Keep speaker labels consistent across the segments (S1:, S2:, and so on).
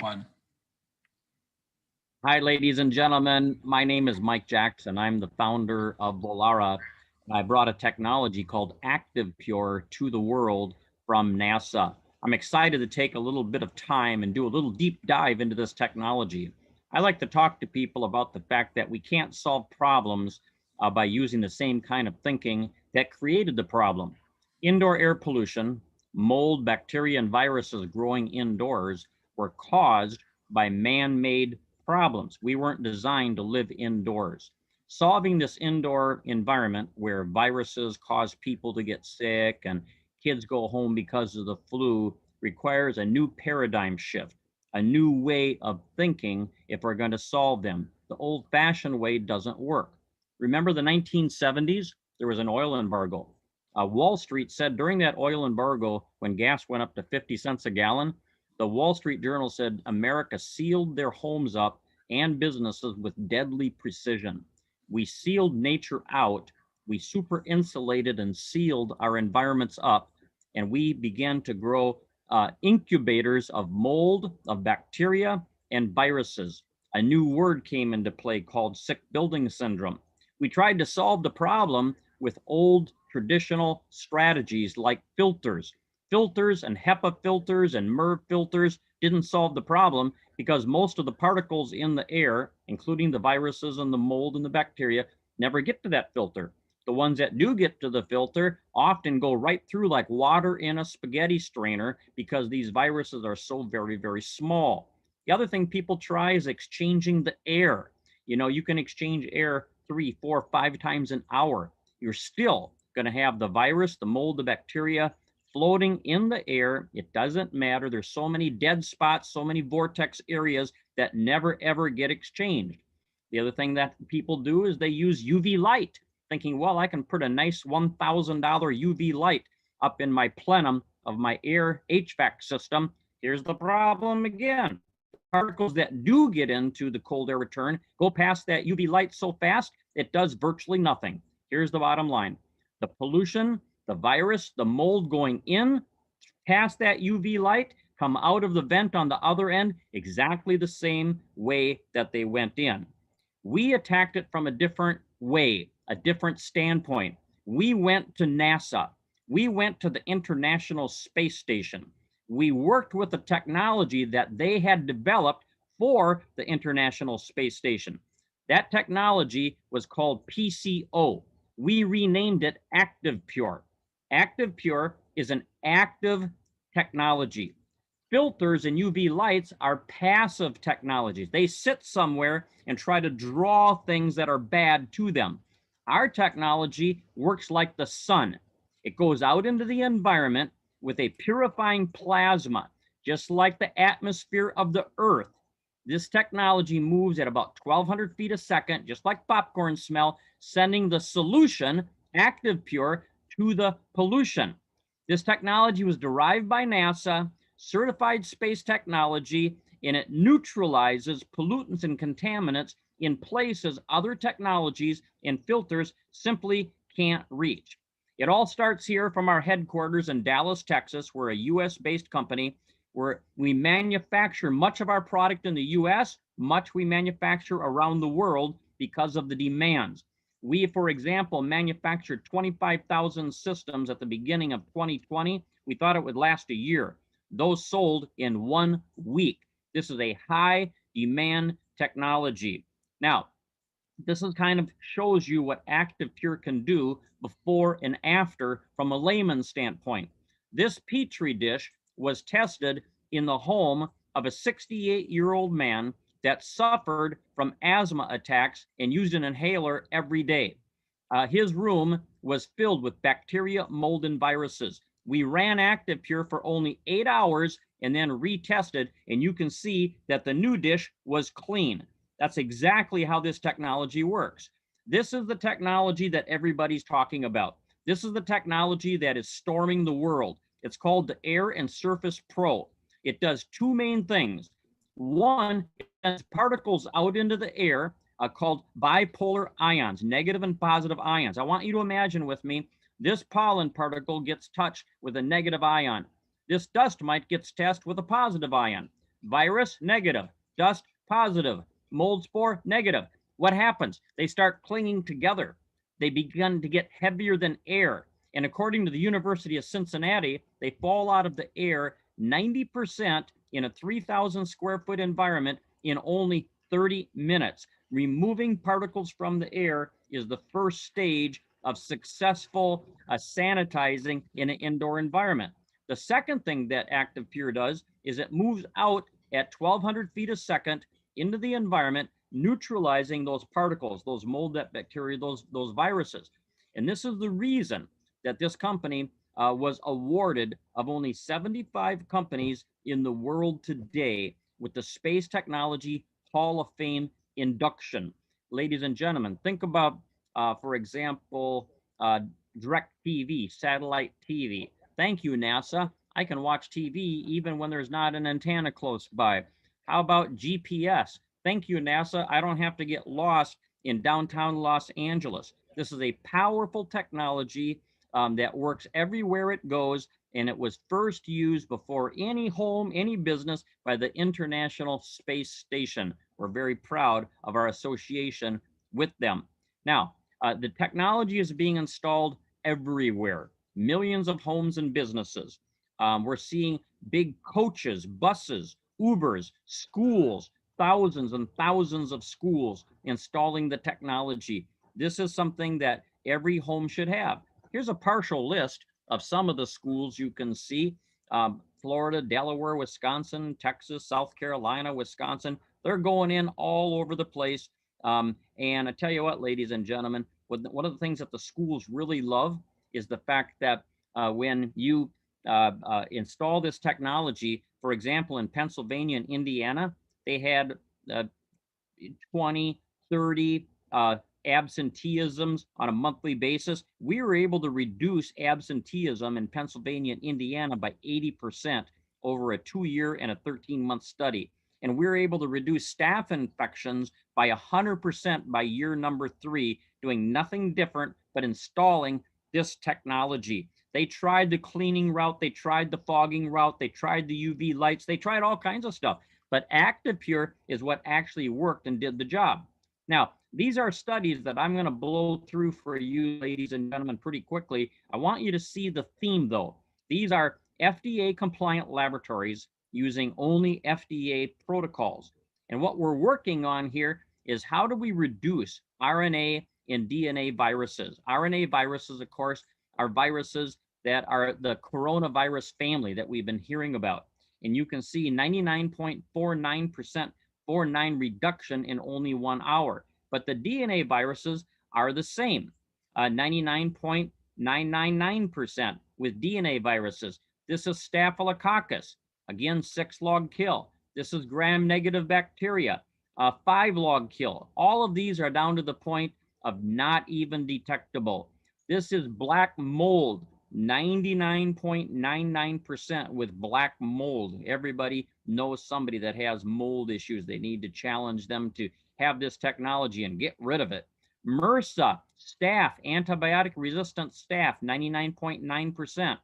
S1: One.
S2: Hi, ladies and gentlemen. My name is Mike Jackson. I'm the founder of Volara. I brought a technology called ActivePure to the world from NASA. I'm excited to take a little bit of time and do a little deep dive into this technology. I like to talk to people about the fact that we can't solve problems by using the same kind of thinking that created the problem. Indoor air pollution, mold, bacteria, and viruses growing indoors were caused by man-made problems. We weren't designed to live indoors. Solving this indoor environment where viruses cause people to get sick and kids go home because of the flu requires a new paradigm shift, a new way of thinking if we're going to solve them. The old-fashioned way doesn't work. Remember the 1970s? There was an oil embargo. Wall Street said during that oil embargo, when gas went up to 50 cents a gallon, the Wall Street Journal said America sealed their homes up and businesses with deadly precision. We sealed nature out, we super insulated and sealed our environments up, and we began to grow incubators of mold, of bacteria, and viruses. A new word came into play called sick building syndrome. We tried to solve the problem with old traditional strategies like filters. Filters and HEPA filters and MERV filters didn't solve the problem because most of the particles in the air, including the viruses and the mold and the bacteria, never get to that filter. The ones that do get to the filter often go right through like water in a spaghetti strainer because these viruses are so very, very small. The other thing people try is exchanging the air. You know, you can exchange air 3, 4, 5 times an hour. You're still going to have the virus, the mold, the bacteria floating in the air. It doesn't matter. There's so many dead spots, so many vortex areas that never ever get exchanged. The other thing that people do is they use UV light, thinking, well, I can put a nice $1,000 UV light up in my plenum of my air HVAC system. Here's the problem again. Particles that do get into the cold air return go past that UV light so fast, it does virtually nothing. Here's the bottom line. The pollution, the virus, the mold going in past that UV light, come out of the vent on the other end exactly the same way that they went in. We attacked it from a different way, a different standpoint. We went to NASA. We went to the International Space Station. We worked with the technology that they had developed for the International Space Station. That technology was called PCO. We renamed it ActivePure. ActivePure is an active technology. Filters and UV lights are passive technologies. They sit somewhere and try to draw things that are bad to them. Our technology works like the sun. It goes out into the environment with a purifying plasma, just like the atmosphere of the Earth. This technology moves at about 1,200 feet a second, just like popcorn smell, sending the solution, ActivePure, to the pollution. This technology was derived by NASA, certified space technology, and it neutralizes pollutants and contaminants in places other technologies and filters simply can't reach. It all starts here from our headquarters in Dallas, Texas. We're a US-based company where we manufacture much of our product in the US, much we manufacture around the world because of the demands. We, for example, manufactured 25,000 systems at the beginning of 2020. We thought it would last a year. Those sold in 1 week. This is a high demand technology. Now, this is kind of shows you what ActivePure can do before and after from a layman's standpoint. This Petri dish was tested in the home of a 68-year-old man that suffered from asthma attacks and used an inhaler every day. His room was filled with bacteria, mold, and viruses. We ran ActivePure for only 8 hours and then retested, and you can see that the new dish was clean. That's exactly how this technology works. This is the technology that everybody's talking about. This is the technology that is storming the world. It's called the Air and Surface Pro. It does 2 main things. One, it sends particles out into the air called bipolar ions, negative and positive ions. I want you to imagine with me, this pollen particle gets touched with a negative ion. This dust mite gets touched with a positive ion. Virus, negative. Dust, positive. Mold spore, negative. What happens? They start clinging together. They begin to get heavier than air. And according to the University of Cincinnati, they fall out of the air 90% in a 3,000 square foot environment in only 30 minutes. Removing particles from the air is the first stage of successful sanitizing in an indoor environment. The second thing that ActivePure does is it moves out at 1,200 feet a second into the environment, neutralizing those particles, those mold, that bacteria, those viruses. And this is the reason that this company was awarded of only 75 companies in the world today with the Space Technology Hall of Fame induction. Ladies and gentlemen, think about, for example, direct TV, satellite TV. Thank you, NASA. I can watch TV even when there's not an antenna close by. How about GPS? Thank you, NASA. I don't have to get lost in downtown Los Angeles. This is a powerful technology that works everywhere it goes, and it was first used before any home, any business by the International Space Station. We're very proud of our association with them. Now, the technology is being installed everywhere, millions of homes and businesses. We're seeing big coaches, buses, Ubers, schools, thousands and thousands of schools installing the technology. This is something that every home should have. Here's a partial list of some of the schools you can see. Florida, Delaware, Wisconsin, Texas, South Carolina, Wisconsin. They're going in all over the place. And I tell you what, ladies and gentlemen, one of the things that the schools really love is the fact that when you install this technology, for example, in Pennsylvania and Indiana, they had 20, 30 absenteeisms on a monthly basis. We were able to reduce absenteeism in Pennsylvania and Indiana by 80% over a 2-year and a 13-month study. And we were able to reduce staff infections by 100% by year number 3, doing nothing different but installing this technology. They tried the cleaning route, they tried the fogging route, they tried the UV lights, they tried all kinds of stuff. But ActivePure is what actually worked and did the job. Now, these are studies that I'm going to blow through for you, ladies and gentlemen, pretty quickly. I want you to see the theme, though. These are FDA-compliant laboratories using only FDA protocols. And what we're working on here is how do we reduce RNA and DNA viruses. RNA viruses, of course, are viruses that are the coronavirus family that we've been hearing about. And you can see 99.49% 49 reduction in only 1 hour. But the DNA viruses are the same, 99.999% with DNA viruses. This is Staphylococcus, again, 6-log kill. This is gram-negative bacteria, 5-log kill. All of these are down to the point of not even detectable. This is black mold, 99.99% with black mold. Everybody knows somebody that has mold issues. They need to challenge them to have this technology and get rid of it. MRSA, staph, antibiotic-resistant staph, 99.9%.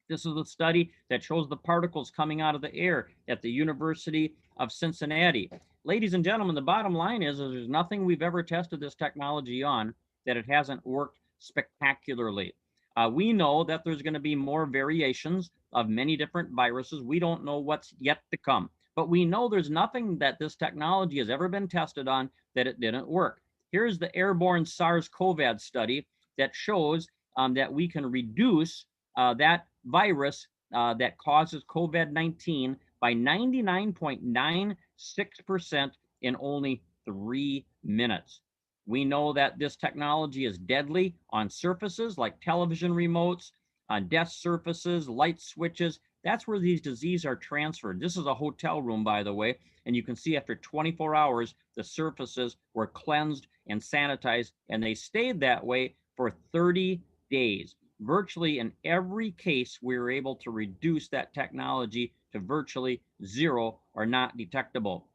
S2: This is a study that shows the particles coming out of the air at the University of Cincinnati. Ladies and gentlemen, the bottom line is there's nothing we've ever tested this technology on that it hasn't worked spectacularly. We know that there's going to be more variations of many different viruses. We don't know what's yet to come, but we know there's nothing that this technology has ever been tested on that it didn't work. Here's the airborne SARS-CoV study that shows that we can reduce that virus that causes COVID-19 by 99.96% in only 3 minutes. We know that this technology is deadly on surfaces like television remotes, on desk surfaces, light switches. That's where these diseases are transferred. This is a hotel room, by the way, and you can see after 24 hours, the surfaces were cleansed and sanitized, and they stayed that way for 30 days. Virtually in every case, we were able to reduce that technology to virtually zero or not detectable.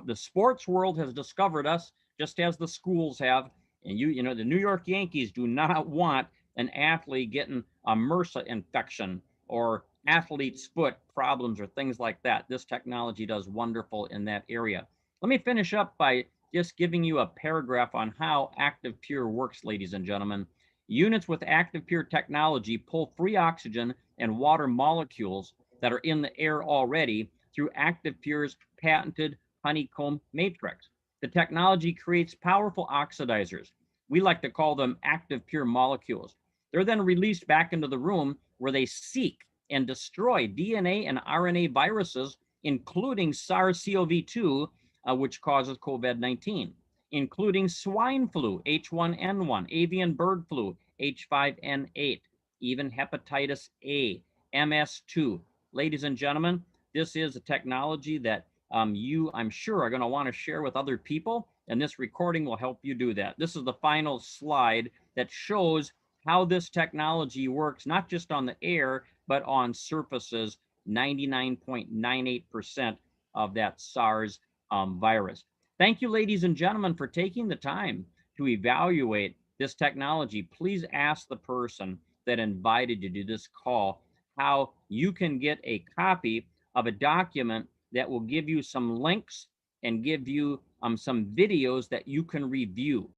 S2: The sports world has discovered us just as the schools have. And you know, the New York Yankees do not want an athlete getting a MRSA infection or athlete's foot problems or things like that. This technology does wonderful in that area. Let me finish up by just giving you a paragraph on how ActivePure works, ladies and gentlemen. Units with ActivePure technology pull free oxygen and water molecules that are in the air already through ActivePure's patented honeycomb matrix. The technology creates powerful oxidizers. We like to call them ActivePure molecules. They're then released back into the room where they seek and destroy DNA and RNA viruses, including SARS-CoV-2, which causes COVID-19, including swine flu, H1N1, avian bird flu, H5N8, even hepatitis A, MS2. Ladies and gentlemen, this is a technology that I'm sure, are going to want to share with other people, and this recording will help you do that. This is the final slide that shows how this technology works, not just on the air, but on surfaces, 99.98% of that SARS virus. Thank you, ladies and gentlemen, for taking the time to evaluate this technology. Please ask the person that invited you to this call how you can get a copy of a document that will give you some links and give you some videos that you can review.